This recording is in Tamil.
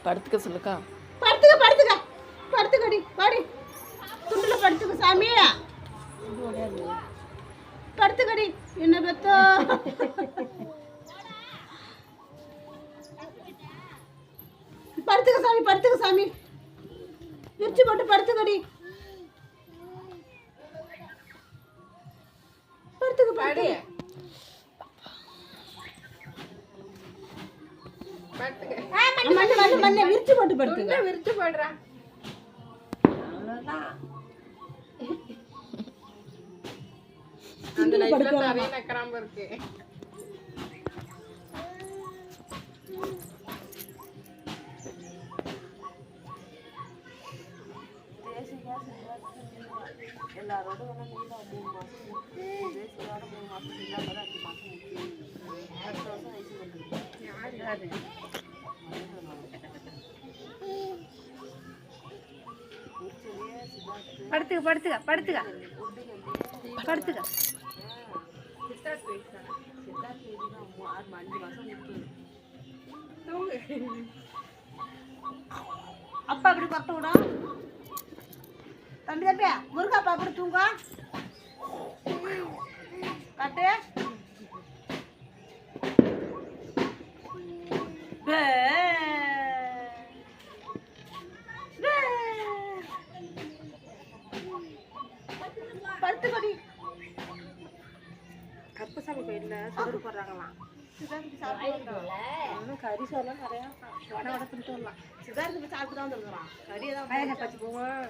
படுத்துக்க சொல்லுக்கா. படுத்துக்க படுத்துக்க படுத்துக்கடி பாடி துண்டுல படுத்துக்க சாமி. படுத்துக்கடி என்ன பெத்தோ. படுத்துக்க சாமி படுத்துக்க சாமி. விரிச்சு போட்டு படுத்துக்கடி. படுத்துக்க பாடி. மண்ணை விரிச்சு போட்டு படுத்துக்க. விரிச்சு போடுறா. அந்த லைட்ல நிறைய நக்கறாம இருக்கு. எல்லாரோட படுத்துக்க படுத்துக்க படுத்துக்க படுத்துக்க. அப்பா அப்படி பத்த விடும். தம்பி தம்பி முருகா அப்பா அப்படி தூங்க கட்டு. படுத்துக்கடி. கருப்பசாமி கோயில்ல சோறு போடுறாங்களாம். கறி சோறுலாம் நிறையா வடை வடை தின்ட்டு வரலாம். சிதார்த்து சாப்பிட்டு தான் வந்துருக்குறான். கறி ஏதாவது பச்சு போவோம்.